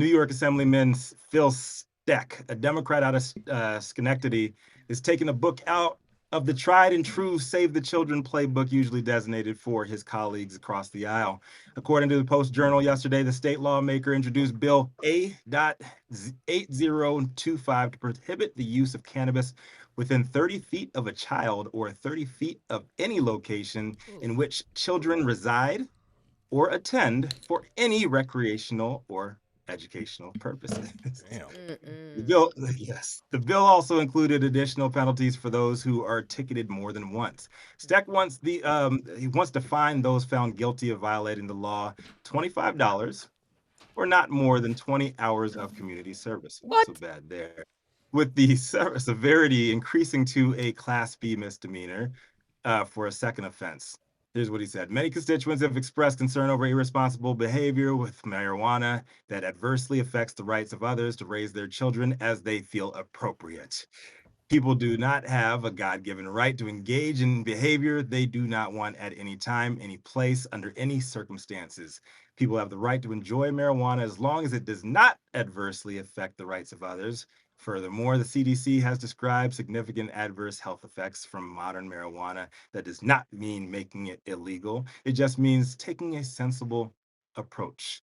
New York Assemblyman Phil Steck, a Democrat out of Schenectady, is taking a book out of the tried and true Save the Children playbook usually designated for his colleagues across the aisle. According to the Post-Journal yesterday, the state lawmaker introduced Bill A.8025 to prohibit the use of cannabis within 30 feet of a child or 30 feet of any location in which children reside or attend for any recreational or educational purposes. The bill also included additional penalties for those who are ticketed more than once. Steck wants he wants to fine those found guilty of violating the law $25 or not more than 20 hours of community service. Not so bad there. With the severity increasing to a Class B misdemeanor for a second offense. Here's what he said. Many constituents have expressed concern over irresponsible behavior with marijuana that adversely affects the rights of others to raise their children as they feel appropriate. People do not have a God-given right to engage in behavior they do not want at any time, any place, under any circumstances. People have the right to enjoy marijuana as long as it does not adversely affect the rights of others. Furthermore, the CDC has described significant adverse health effects from modern marijuana. That does not mean making it illegal. It just means taking a sensible approach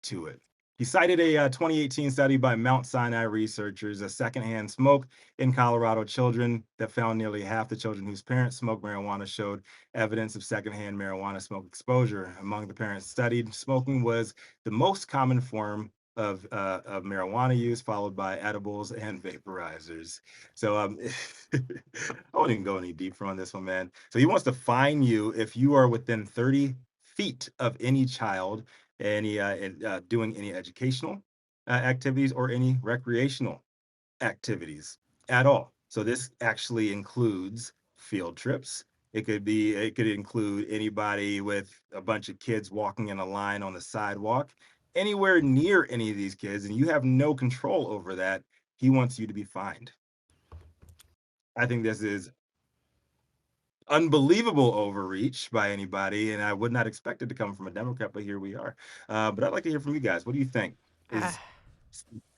to it. He cited a 2018 study by Mount Sinai researchers of secondhand smoke in Colorado children that found nearly half the children whose parents smoked marijuana showed evidence of secondhand marijuana smoke exposure. Among the parents studied, smoking was the most common form of marijuana use, followed by edibles and vaporizers. So I won't even go any deeper on this one, man. So he wants to fine you if you are within 30 feet of any child, any doing any educational activities or any recreational activities at all. So this actually includes field trips. It could include anybody with a bunch of kids walking in a line on the sidewalk, anywhere near any of these kids, and you have no control over that. He wants you to be fined. I think this is unbelievable overreach by anybody, and I would not expect it to come from a Democrat, but here we are. But I'd like to hear from you guys. What do you think? Is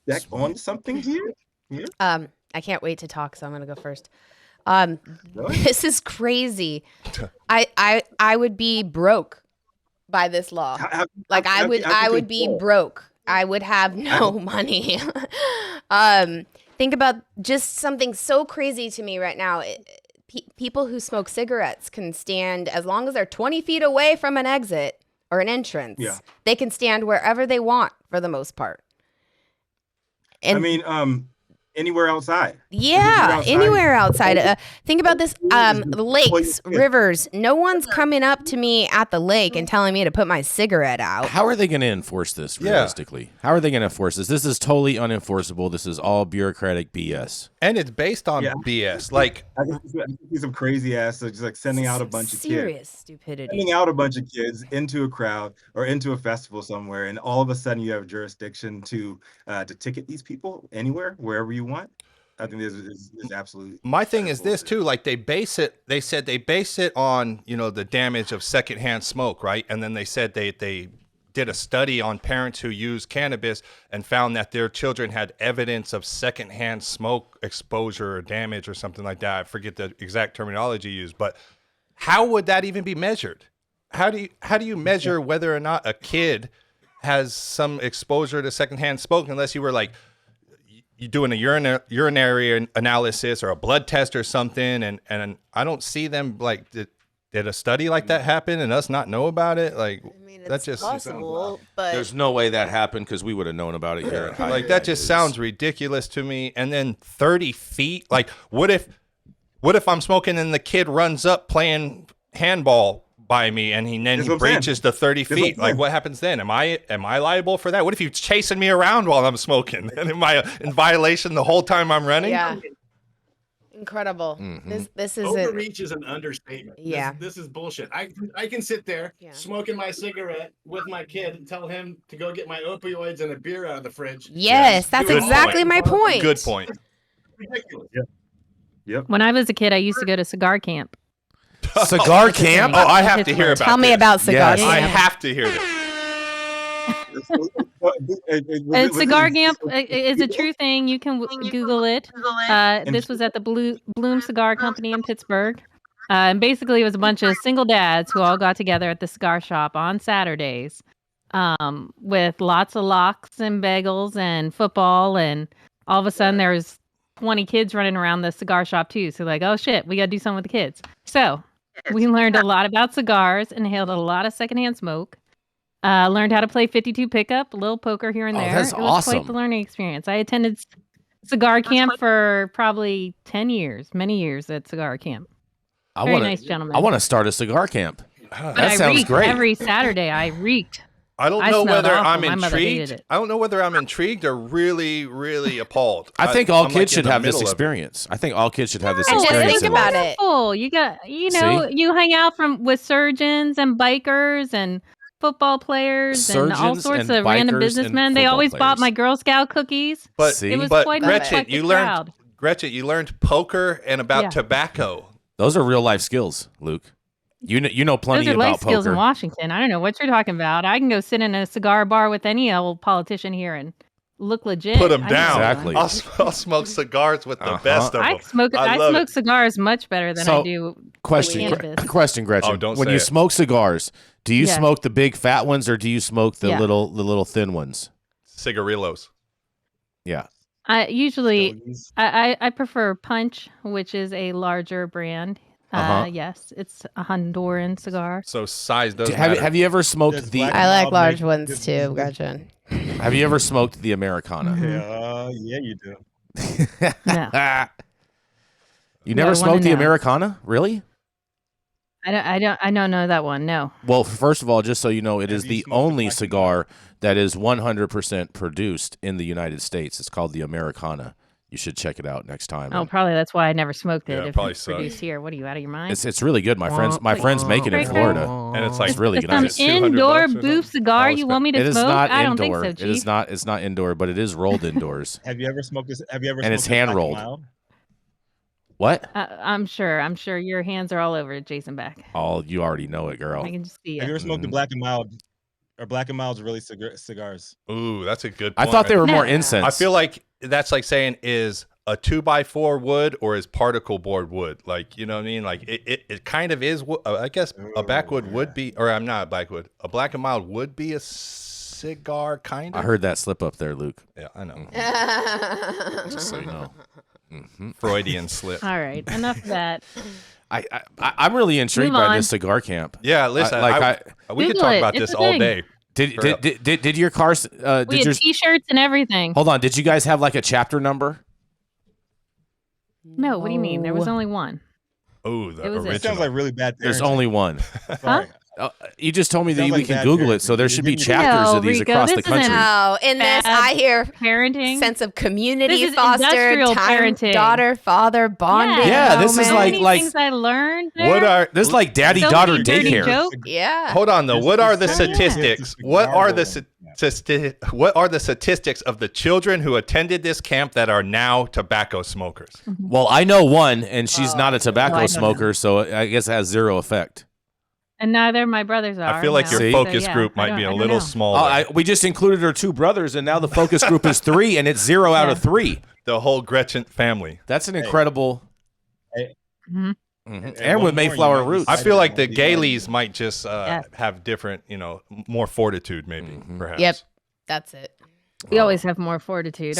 Steck on something here? I can't wait to talk, so I'm gonna go first. This is crazy. I would be broke by this law. I would be broke. I would have no money. Think about just something so crazy to me right now. People who smoke cigarettes can stand, as long as they're 20 feet away from an exit or an entrance, they can stand wherever they want for the most part. And I mean, anywhere outside. Yeah, anywhere outside. Think about this. Lakes, rivers. No one's coming up to me at the lake and telling me to put my cigarette out. How are they going to enforce this realistically? Yeah. How are they going to enforce this? This is totally unenforceable. This is all bureaucratic BS. And it's based on BS. Like, I can see some crazy ass, just like sending out a bunch of kids. Serious stupidity. Sending out a bunch of kids into a crowd or into a festival somewhere, and all of a sudden you have jurisdiction to ticket these people anywhere, wherever you want. I think this is absolutely. My thing is this too, like they said they base it on, the damage of secondhand smoke, right? And then they said they did a study on parents who use cannabis and found that their children had evidence of secondhand smoke exposure or damage or something like that. I forget the exact terminology used, but how would that even be measured? How do you measure whether or not a kid has some exposure to secondhand smoke unless you were like, you doing a urinary analysis or a blood test or something, and I don't see them like did a study like that happen and us not know about it? Like, I mean, it's possible, but there's no way that happened because we would have known about it here. Like that just sounds ridiculous to me. And then 30 feet. Like, what if I'm smoking and the kid runs up playing handball by me and he breaches the 30 feet? Like, what happens then? Am I liable for that? What if he's chasing me around while I'm smoking? And am I in violation the whole time I'm running? Yeah. Incredible. Mm-hmm. This is overreach is an understatement. Yeah. This is bullshit. I can sit there smoking my cigarette with my kid and tell him to go get my opioids and a beer out of the fridge. Yes, that's exactly my point. Good point. Ridiculous. Yep. When I was a kid, I used to go to cigar camp. Cigar camp? Oh, I have to hear about Tell me about cigar camp. I have to hear this. And Cigar Camp is a true thing. You can Google it. This was at the Bloom Cigar Company in Pittsburgh. And basically, it was a bunch of single dads who all got together at the cigar shop on Saturdays with lots of lox and bagels and football. And all of a sudden, there was 20 kids running around the cigar shop, too. So like, oh, shit, we got to do something with the kids. So we learned a lot about cigars, inhaled a lot of secondhand smoke. Learned how to play 52 pickup, a little poker here and there. That's it was awesome. quite the learning experience. I attended cigar camp for probably 10 years, many years at cigar camp. Very nice gentleman. I want to start a cigar camp. That sounds great. Every Saturday, I reeked. I don't know whether I'm My mother hated intrigued. it. I don't know whether I'm intrigued or really, really appalled. I think all I'm kids in should the have this middle of it. experience. I think all kids should have this And just experience. think in about life. it. Wonderful. You got, you hang out with surgeons and bikers and football players and all Surgeons sorts and of random bikers businessmen. and They football always bought players. my Girl Scout cookies. But It was See? quite Gretchen, quite the you crowd. learned poker and about tobacco. Those are real life skills, Luke. You know plenty Those are about life skills poker. in Washington. I don't know what you're talking about. I can go sit in a cigar bar with any old politician here and look legit. Put them I know down. Exactly. I'll smoke cigars with the best of them. I smoke love cigars much better than So, I do Question, cannabis. question, Gretchen. Oh, don't when say you it. smoke cigars, do you Yeah. smoke the big fat ones or do you smoke the Yeah. little thin ones? Cigarillos. Yeah. I usually Stogies. I prefer Punch, which is a larger brand. Yes, it's a Honduran cigar. So size doesn't Have matter. you ever smoked Does the black- I like I'll large make- ones this- too, this- Gretchen. Have you ever smoked the Americana? Yeah, you do. No. You never I wanna smoked the know. Americana? Really? I don't know that one. No. Well, first of all, just so you know, it Have is you the smoked the only black and cigar that is 100% produced in the United States. It's called the Americana. You should check it out next time. Oh, probably that's why I never smoked it. Yeah, it if probably it's sucks. produced here. What are you out of your mind? It's really good. My friends make it in Rico. Florida. And it's like It's really It's good. some It's $200 indoor or booth something? cigar I you was- want me to It is smoke? not I don't indoor. think so, It is Chief. not. It's not indoor, but it is rolled indoors. Have you ever smoked this? Have you ever? And it's smoked this Black hand-rolled. Mild? What? I'm sure your hands are all over it, Jason Beck. Oh, you already know it, girl. I can just see Have you it. ever smoked the Mhm. Black and Mild? Or Black and Mild's really cigars? Ooh, that's a good I point. thought they were more No. incense. I feel like that's like saying, is a 2x4 wood or is particle board wood? Like, you know what I mean? Like it kind of is. I guess a backwood would be, or I'm not a backwood. A Black and Mild would be a cigar, kind of. I heard that slip up there, Luke. Yeah, I know. Just so you know. Freudian slip. All right, enough of that. I'm really intrigued Move by on. this cigar camp. Yeah, listen. We could Google talk it. about It's this a all thing. day. Did your car? We Did had your? T-shirts and everything. Hold on. Did you guys have like a chapter number? No, what do you mean? There was only one. Oh, the It was- It original. sounds like really bad. There's parenting. only one. Sorry. You just told me that Sounds we like can bad Google it, parenting. so there should be No, chapters of these Rico, across the this isn't- country. No, in this, Bad I hear parenting. sense of community This is fostered, industrial time, parenting. daughter, father, bonding. Yeah, this is moment. like- Many things I learned. There. What are This is like daddy So daughter many dirty daycare. jokes. Yeah. Hold on though. What are the It's- it's- statistics? it's What are the cigar what are the statistics of the children who attended this camp that are now tobacco smokers? Well, I know one, and she's not a I tobacco don't know. smoker, so I guess it has zero effect. And neither of my brothers are. I feel like now, your See? focus so, yeah, group I might don't- be I a don't little know. smaller. We just included her two brothers, and now the focus group is 3, and it's 0 out of 3. The whole Gretchen family. That's an incredible. Mhm. And one with more, Mayflower you might roots. I feel like the These are- Gayleys might just Yeah. have different, more fortitude, maybe, perhaps. Yep. That's it. We always have more fortitude.